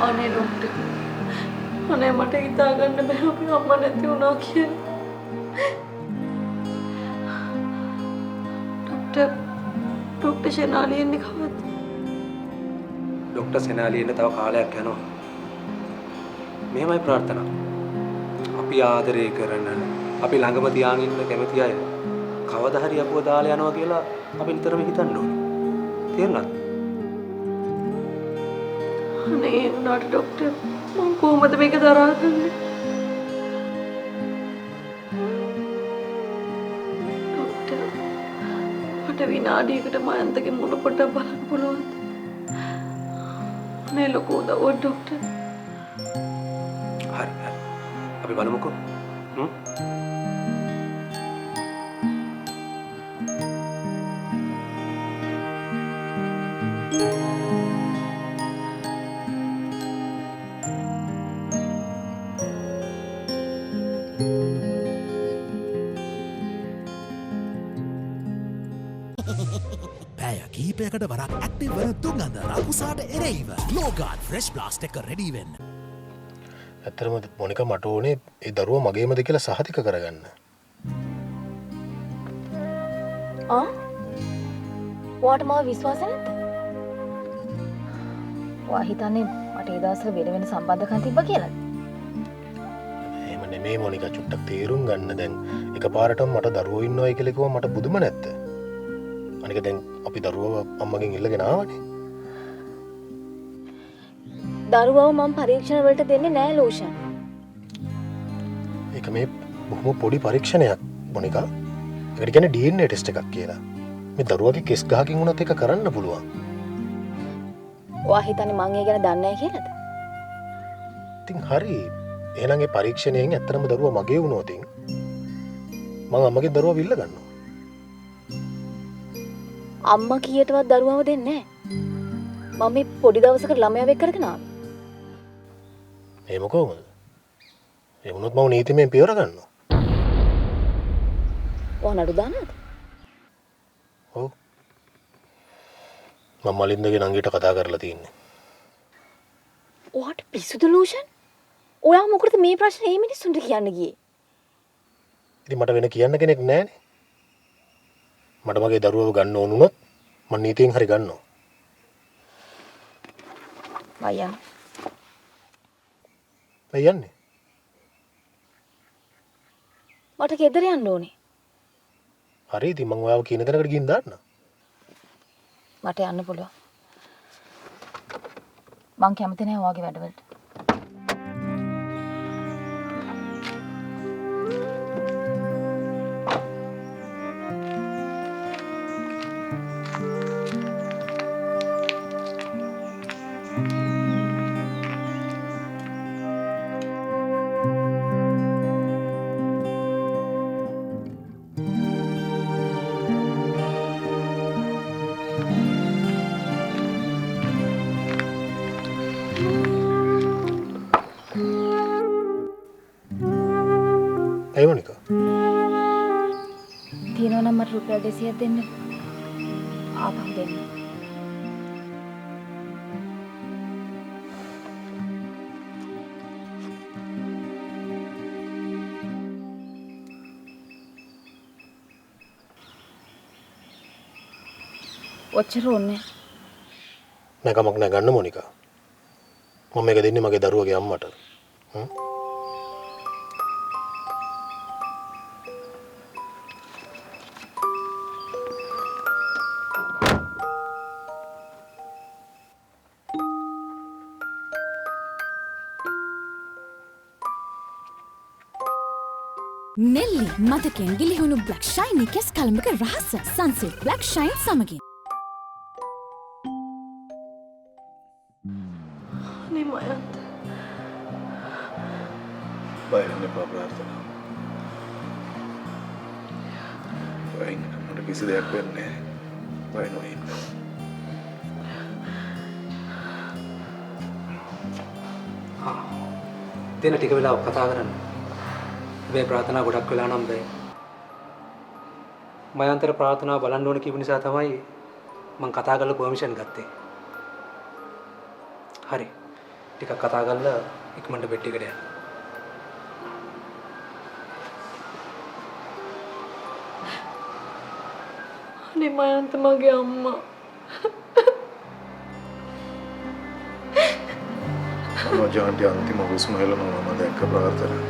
අනේ ડોක්ටර්. අනේ මට හිතා ගන්න බෑ අපි අම්මා නැති වුණා කියලා. ડોක්ටර් සෙනාලි එන්නේ කවද්ද? ડોක්ටර් සෙනාලි එන්න තව කාලයක් යනවා. මෙහෙමයි ප්‍රාර්ථනා. අපි ආදරය කරන අපි ළඟම තියාගෙන ඉන්න කැමති අය කවදා හරි අපුව දාලා යනවා කියලා අපි නිතරම හිතන්න ඕනේ. තේරුණාද? අනේ උනාට ડોක්ටර් මම කොහොමද මේක දරාගන්නේ? ડોක්ටර් මට විනාඩියකට මයන්තගේ මුණ පොඩ්ඩක් බලන්න පුළුවන්ද? අනේ ලොකු උදව්වක් ડોක්ටර්. හරි හරි. අපි බලමුකෝ. පැය කීපයකට වරක් ඇක්ටිව් වන තුන්ගඳ රකුසාට එරෙහිව ලෝගාඩ් ෆ්‍රෙෂ් බ්ලාස්ට් එක රෙඩි වෙන්න. ඇත්තටම මොනිකා මට ඕනේ ඒ දරුවා මගේමද කියලා සහතික කරගන්න. ඔයාට මාව විශ්වාස නැද්ද? ඔයා හිතන්නේ මට ඒ දවස්වල වෙන සම්බන්ධකම් තිබ්බ කියලාද? එහෙම නෙමෙයි මොනිකා, චුට්ටක් තේරුම් ගන්න. දැන් එකපාරටම මට දරුවෝ ඉන්නවයි කියලා කිව්වම මට බුදුම නැත්ද? අනික දැන් අපි දරුවව අම්මගෙන් ඉල්ලගෙන ආවනේ. දරුවව මම පරීක්ෂණ වලට දෙන්නේ නෑ ලෝෂන්. ඒක මේ බොහොම පොඩි පරීක්ෂණයක් මොනිකා. ඒකට කියන්නේ DNA ටෙස්ට් එකක් කියලා. මේ දරුවගේ කෙස් ගහකින් වුණත් ඒක කරන්න පුළුවන්. ඔයා හිතන්නේ මං ඒ ගැන දන්නේ නැහැ කියලාද? ඉතින් හරි. එහෙනම් ඒ පරීක්ෂණයෙන් ඇත්තටම දරුවා මගේ වුණොත් මම අම්මගේ දරුවා විල්ල ගන්නවා. අම්මා කීයටවත් දරුවව දෙන්නේ නැහැ. මම මේ පොඩි දවසක ළමයා වෙක් කරගෙන ආවා. එහෙම කොහොමද? ඒ වුණොත් මම නීතිමයෙන් පියවර ගන්නවා. ඔයා නඩු දානවද? ඔව්. මම මලින්දගේ නංගිට කතා කරලා තියෙන්නේ. ඔයාට පිස්සුද ලෝෂන්? ඔයා මොකටද මේ ප්‍රශ්නේ මේ මිනිස්සුන්ට කියන්න ගියේ? ඉතින් මට වෙන කියන්න කෙනෙක් නැහැනේ. මට මගේ දරුවව ගන්න ඕන වුණොත් මම නීතියෙන් හරි ගන්නවා. අයියා. ඇයි යන්නේ? මට ගෙදර යන්න ඕනේ. හරි ඉතින් මම ඔයාව කියන තැනකට ගිහින් දාන්න. මට යන්න පුළුවන්. මං කැමති නැහැ ඔයාගේ වැඩවලට. ඇයි මොනිකා? තියෙනවා නම් මට රුපියල් 200ක් දෙන්න. ආපහු දෙන්න. ඔච්චර ඕනේ. නෑ කමක් නෑ ගන්න මොනිකා. මම මේක දෙන්නේ මගේ දරුවගේ අම්මට. නෙල්ලි මතකෙන් ගිලිහුණු බ්ලැක් ෂයිනි කෙස් කලඹක රහස සන්සිල්ක් බ්ලැක් ෂයින් සමගින්. අනේ මයන්ත. බය වෙන්න එපා ප්‍රාර්ථනා. බයෙන් මට කිසි දෙයක් වෙන්නේ නැහැ. බය නොඉන්න. දෙන ටික වෙලාවක් කතා කරන්න. මේ ප්‍රාර්ථනා ගොඩක් වෙලා නම් බෑ. මයන්තර ප්‍රාර්ථනා බලන්න ඕන කිව්ව නිසා තමයි මම කතා කරලා පර්මිෂන් ගත්තේ. හරි. ටිකක් කතා කරලා ඉක්මනට බෙට් එකට යන්න. අනේ මයන්ත මගේ අම්මා. ජාන්ටි අන්තිම හුස්ම හෙලනවා මම දැක්ක ප්‍රාර්ථනා.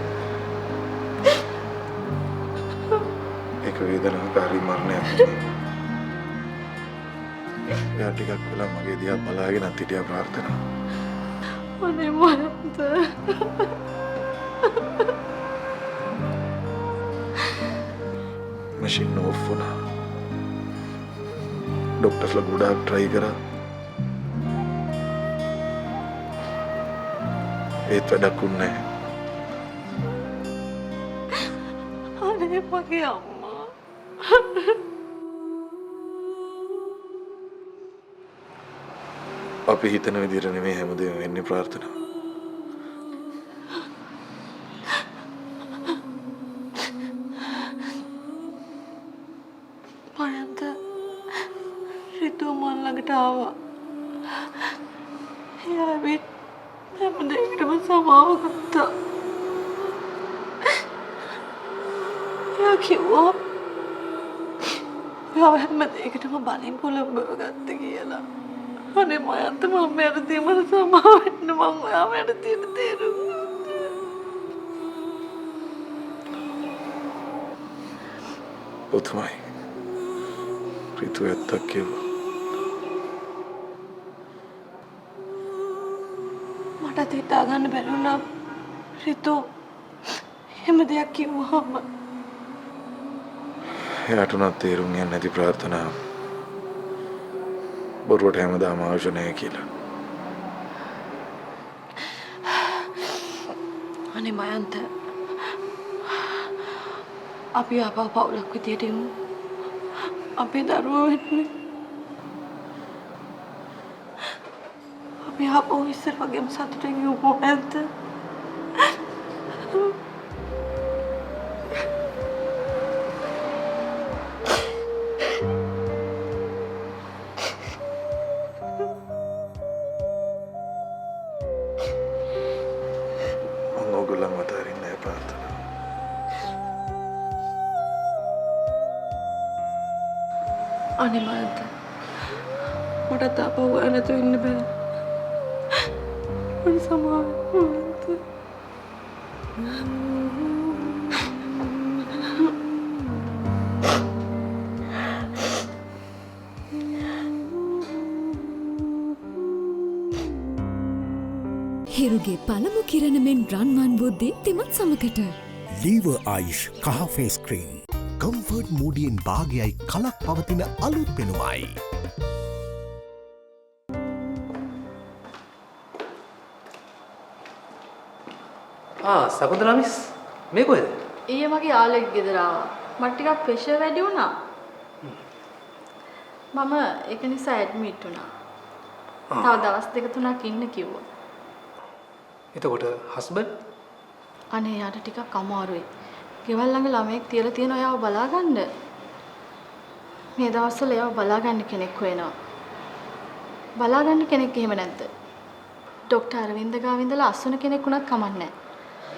ඒක වේදනාකාරී මරණයක්. එයා ටිකක් වෙලා මගේ දිහා බලාගෙන හිටියා ප්‍රාර්ථනා. අනේ මයන්ත. මැෂින් ඕෆ් වුණා. ඩොක්ටර්ස්ලා ගොඩාක් try කරා. ඒත් වැඩක් වුණේ නැහැ. අනේ මගේ අම්මා. අපි හිතන විදිහට නෙමෙයි හැමදේම වෙන්නේ ප්‍රාර්ථනා. මයන්ත රිතු මන් ළඟට ආවා. එයා වෙත් හැම දෙයකටම සමාව ගත්තා. එයා කිව්වා එයා හැම දෙයකටම බලින් පොළඹව ගත්ත කියලා. අනේ මයන්ත මම වැරදි මට සමාව වෙන්න මම ඔයා වැරදියට තේරුම් පුතුමයි රිතු ඇත්තක් කිව්වා. මට හිතා ගන්න බැරි වුණා රිතු එහෙම දෙයක් කිව්වම. එයාට උනත් තේරුම් යන්නේ නැති ප්‍රාර්ථනා බොරුවට හැමදාම අවශ්‍ය නැහැ කියලා. අනේ මයන්ත අපි ආපහු පවුලක් විදියට ඉමු. අපේ දරුවෝ වෙන්නේ. අපි ආපහු ඉස්සර වගේම සතුටින් ඉමු මයන්ත. මම ඕගොල්ලන්ව අතාරින්නේ නැහැ ප්‍රාර්ථනා. අනේ මයන්ත මට තාපහු නැතුව ඉන්න බෑ. මට සමාව මයන්ත. හිරුගේ පළමු කිරණ මෙන් රන්වන් වූ දීප්තිමත් සමකට ලීව ආයිෂ් කහ ෆේස් ක්‍රීම් කම්ෆර්ට් මූඩියෙන් භාගයයි කලක් පවතින අලුත් පෙනුමයි. සකුන්තලා මිස් මේ කොහෙද? ඊයේ මගේ යාළුවෙක් ගෙදර ආවා. මට ටිකක් ප්‍රෙෂර් වැඩි වුණා. මම ඒක නිසා ඇඩ්මිට් වුණා. තව දවස් දෙක තුනක් ඉන්න කිව්වා. එතකොට හස්බන්ඩ් අනේ යාට ටිකක් අමාරුයි. ගෙවල් ළඟ ළමයෙක් තියලා තියෙන එයාව බලාගන්න. මේ දවස්වල එයාව බලාගන්න කෙනෙක් හොයනවා. බලාගන්න කෙනෙක් එහෙම නැද්ද? ඩොක්ටර් අරවින්ද ගාව ඉඳලා අස්සන කෙනෙක් උනත් කමන්නේ නැහැ.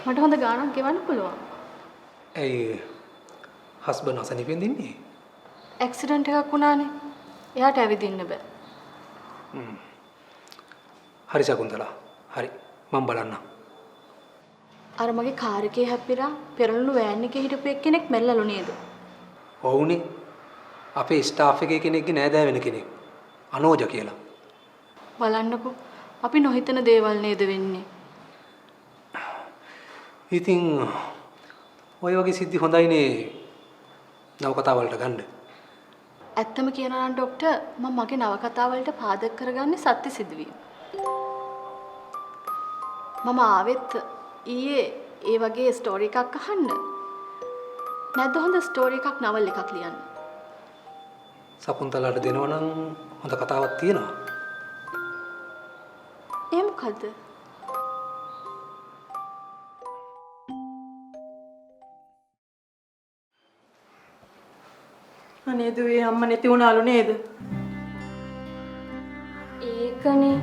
මට හොඳ ගාණක් ගෙවන්න පුළුවන්. ඇයි හස්බන්ඩ් අසනීපෙන් දින්නේ? ඇක්සිඩන්ට් එකක් වුණානේ. එයාට ඇවිදින්න බෑ. හරි සකුන්තලා. හරි. මම බලන්නම්. අර මගේ කාර් එකේ හැප්පිරා පෙරළුණු වෑන් එකේ හිටපු එක්කෙනෙක් මැරිලාලු නේද? ඔව්නේ. අපේ ස්ටාෆ් එකේ කෙනෙක්ගේ නෑදෑ වෙන කෙනෙක්. අනෝජ කියලා. බලන්නකෝ අපි නොහිතන දේවල් නේද වෙන්නේ. ඉතින් ඔය වගේ සිද්ධි හොඳයිනේ නවකතා වලට ගන්න. ඇත්තම කියනවා නම් ડોක්ටර් මම මගේ නවකතා වලට පාදක කරගන්නේ සත්‍ය සිදුවීම්. මම ආවෙත් ඊයේ ඒ වගේ ස්ටෝරි එකක් අහන්න. නැද්ද හොඳ ස්ටෝරි එකක් නවල් එකක් ලියන්න. සකුන්තලාට දෙනවා නම් හොඳ කතාවක් තියෙනවා. ඒ මොකද්ද? අනේ දුවේ අම්මා නැති වුණාලු නේද? ඒකනේ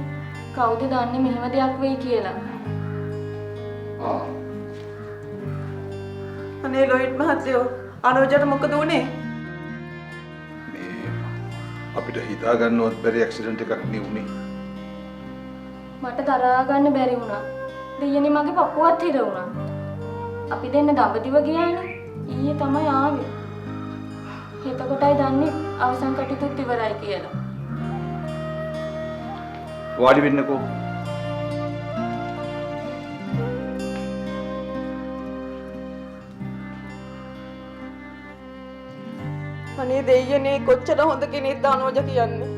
කවුද දන්නේ මෙහෙම දෙයක් වෙයි කියලා. අනේ ලොයිට් මහත්තයෝ අනෝජට මොකද වුනේ? මේ අපිට හිතා ගන්නවත් බැරි ඇක්සිඩන්ට් එකක් නේ වුනේ. මට දරා ගන්න බැරි වුණා. දෙයනේ මගේ පපුවත් හිර වුණා. අපි දෙන්න දඹදිව ගියානේ. ඊයේ තමයි ආවේ. එතකොටයි දන්නේ අවසන් කටයුතුත් ඉවරයි කියලා. වාඩි වෙන්නකෝ. අනේ දෙයියනේ කොච්චර හොඳ කෙනෙක්ද අනෝජ කියන්නේ.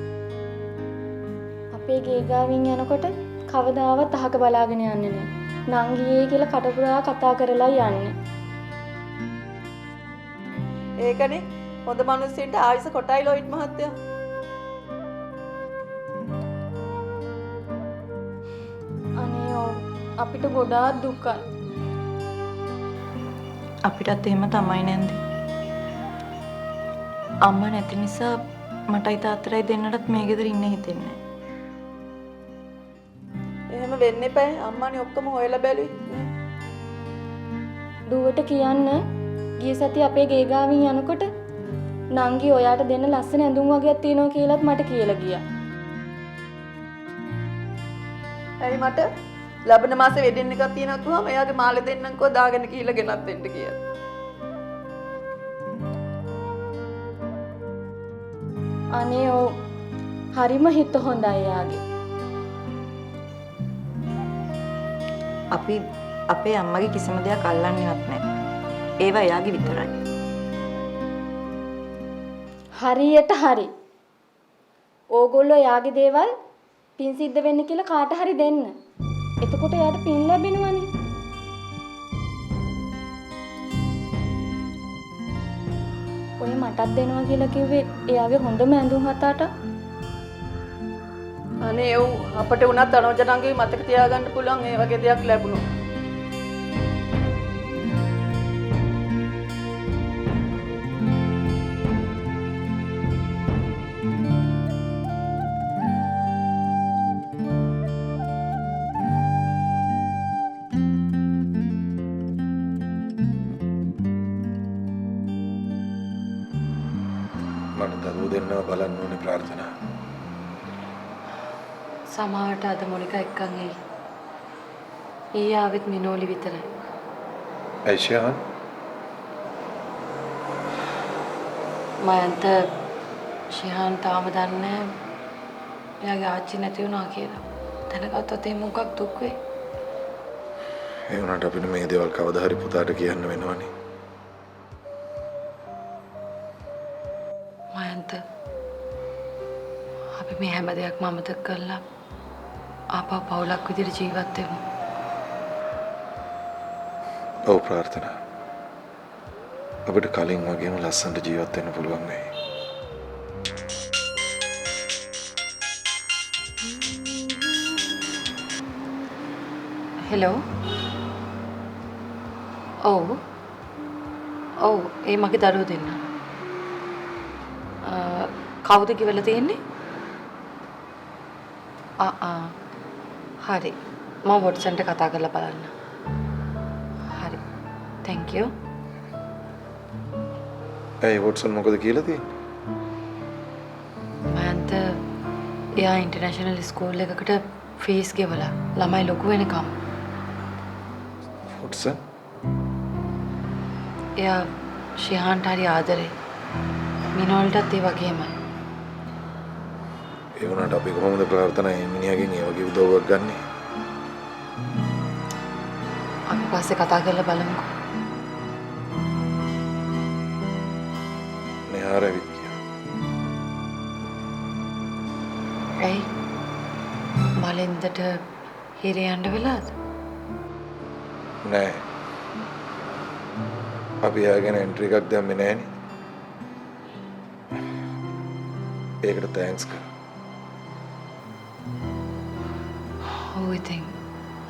අපේ ගේ ගාවින් යනකොට කවදාවත් අහක බලාගෙන යන්නේ නැහැ. නංගියේ කියලා කටපුරා කතා කරලා යන්නේ. ඒකනේ හොඳ මිනිස්සුන්ට ආයුෂ කොටයි ලොයිට් මහත්තයා. අනේ ඔව් අපිට ගොඩාක් දුකයි. අපිටත් එහෙම තමයි නැන්දි. අම්මා නැති නිසා මටයි තාත්තටයි දෙන්නටත් මේ ගෙදර ඉන්න හිතෙන්නේ. එහෙම වෙන්න එපා. අම්මානේ ඔක්කොම හොයලා බැලුවේ. දුවට කියන්න ගිය සතිය අපේ ගේ ගාවින් යනකොට නංගි ඔයාට දෙන්න ලස්සන ඇඳුම් වගේක් තියෙනවා කියලාත් මට කියලා ගියා. ඇයි මට ලබන මාසේ වෙඩින් එකක් තියෙනවා කිව්වම එයාගේ මාළේ දෙන්නම්කෝ දාගෙන ගිහිල්ලා ගෙනත් දෙන්න කියලා. අනේ ඔව් හරිම හිත හොඳයි යාගේ. අපි අපේ අම්මගේ කිසිම දෙයක් අල්ලන්නේවත් නැහැ. ඒවා එයාගේ විතරයි. හරියට හරි. ඕගොල්ලෝ යාගේ දේවල් පින් සිද්ධ වෙන්න කියලා කාට හරි දෙන්න. එතකොට එයාට පින් ලැබෙනවනේ. ඔය මටත් දෙනවා කියලා කිව්වේ එයාගේ හොඳම ඇඳුම් හතට. අනේ ඔව් අපට උනත් අනෝජනංගේ මතක තියාගන්න පුළුවන් ඒ වගේ දෙයක් ලැබුණොත්. මට දරුවෝ දෙන්නව බලන්න ඕනේ ප්‍රාර්ථනා. සමාවට අද මොනික එක්කන් එයි. ඊයේ ආවෙත් මිනෝලි විතරයි. ඇයිෂාන් මයන්ත ශිහාන් තාම දන්නේ එයාගේ ආච්චි නැති වුණා කියලා. දැනගත්තොත් ඒ මොකක් දුක් වෙයි. ඒ වුණාට අපිට මේ දේවල් කවදා හරි පුතාට කියන්න වෙනවනේ. මයන්ත අපි මේ හැම දෙයක්ම අමතක කරලා ආපහු පවුලක් විදිහට ජීවත් වෙමු. ඔව් ප්‍රාර්ථනා. අපිට කලින් වගේම ලස්සනට ජීවත් වෙන්න පුළුවන් වෙයි. හෙලෝ. ඔව්. ඔව් ඒ මගේ දරුවෝ දෙන්න. කවුද කිව්වලා තියෙන්නේ? හරි. මම WhatsApp එකට කතා කරලා බලන්න. හරි. thank you. ඇයි WhatsApp මොකද කියලා තියෙන්නේ? මයන්ත එයා ඉන්ටර්නැෂනල් ස්කූල් එකකට ෆීස් ගෙවලා ළමයි ලොකු වෙනකම්. WhatsApp එයා ශිහාන්ට හරි ආදරේ. මිනෝල්ටත් ඒ වගේමයි. ඒ වුණාට අපි කොහොමද ප්‍රාර්ථනා මිනිහගෙන් ඒ වගේ උදව්වක් ගන්නෙ? අපි පස්සේ කතා කරලා බලමුකෝ. මෙහාර ඇවිත් ගියා. ඇයි? මලින්දට හිරේ යන්න වෙලාද? නෑ. අපි ආගෙන එන්ට්‍රි එකක් දැම්මේ නෑනේ. ඒකට තෑන්ක්ස් කරා. ඔව් ඉතින්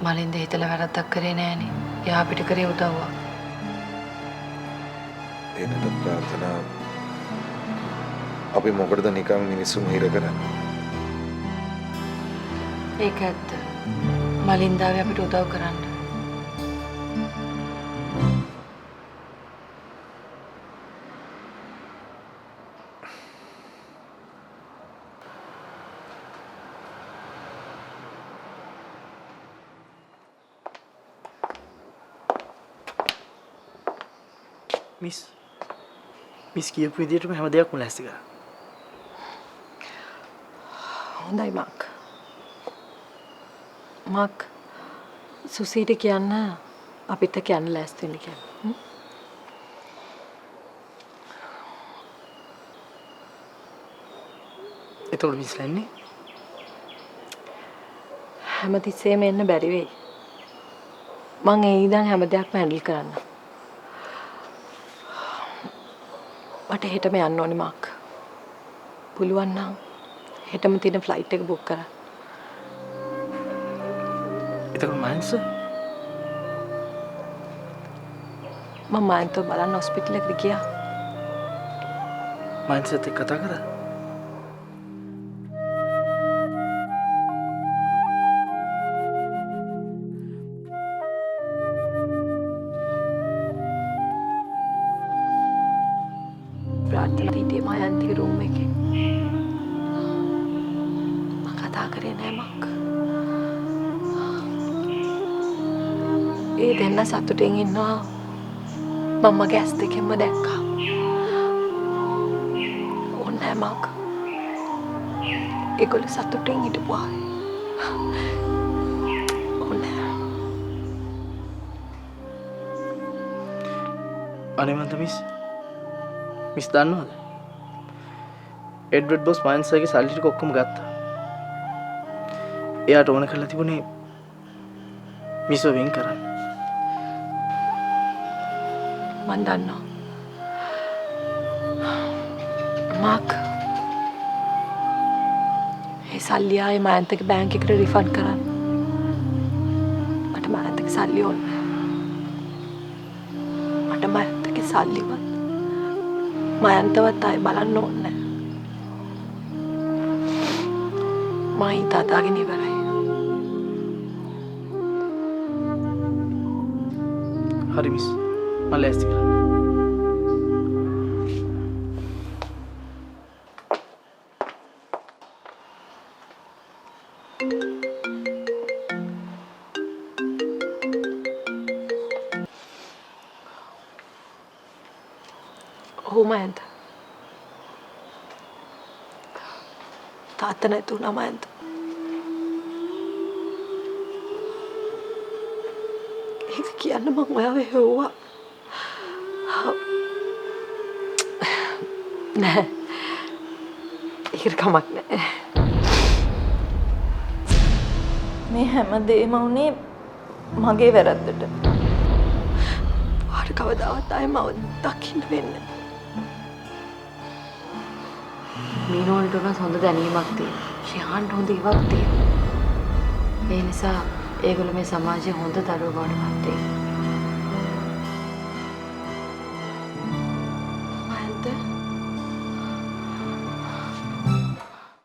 මලින්ද හිතලා වැරද්දක් කරේ නෑනේ. එයා අපිට කරේ උදව්වක්. ඒකට ප්‍රාර්ථනා අපි මොකටද නිකන් මිනිස්සුන් හිර කරන්නේ? ඒක ඇත්ත. මලින්දාවේ අපිට උදව් කරන්න. මිස් කියපු විදිහටම හැම දෙයක්ම ලෑස්ති කරා. හොඳයි මක්. මක් සුසීට කියන්න අපිට කියන්න ලෑස්ති වෙන්න කියලා. එතකොට මිස් ලන්නේ හැමතිස්සෙම එන්න බැරි වෙයි. මං ඒ ඉඳන් හැම දෙයක්ම හැන්ඩල් කරන්න. මට හෙටම යන්න ඕනේ මක්. පුළුවන් නම් හෙටම තියෙන ෆ්ලයිට් එක බුක් කරන්න. එතකොට මයින්ස් මම මයින්තෝ බලන්න හොස්පිටල් එකට ගියා. මයින්ස් එක්ක කතා කරා. ප්‍රාර්ථනා හිටියේ මයන්තිගේ රූම් එකේ. මම කතා කරේ නෑ මක්. ඒ දෙන්න සතුටින් ඉන්නවා. මම මගේ ඇස් දෙකෙන්ම දැක්කා. ඕනෑ මක්. ඒගොල්ලෝ සතුටින් හිටපුවා. ඕනෑ. අනේ මන්ද මිස් දන්නවද? එඩ්වඩ් බොස් මයින්ස්ගේ සල්ලි ටික ඔක්කොම ගත්තා. එයාට ඕන කරලා තිබුණේ මිස්ව වෙන් කරන්න. මන් දන්නවා. මාක් ඒ සල්ලි ආයේ මයන්තගේ බැංක් එකට රිෆන්ඩ් කරන්න. මට මයන්තගේ සල්ලි ඕනේ. මට මයන්තගේ සල්ලිවත් මයන්තවත් ආයේ බලන්න ඕනේ. මම හිත අදාගෙන ඉවරයි. හරි මිස්. මම ලෑස්ති කරා. ඔව් මයන්ත. තාත්තා නැති වුණා මයන්ත. ඒක කියන්න මම ඔයාව හෙව්වා. නෑ. ඒක කමක් නෑ. මේ හැම දෙයක්ම වුණේ මගේ වැරද්දට. වාට කවදාවත් ආයෙ මව දකින්න වෙන්නේ. මීනෝල්ට උනත් හොඳ දැනීමක් තියෙනවා. ශිහාන්ට හොඳ ඉවක් තියෙනවා. ඒ නිසා ඒගොල්ලෝ මේ සමාජයේ හොඳ දරුවෝ බවට පත් වෙයි. මයන්ත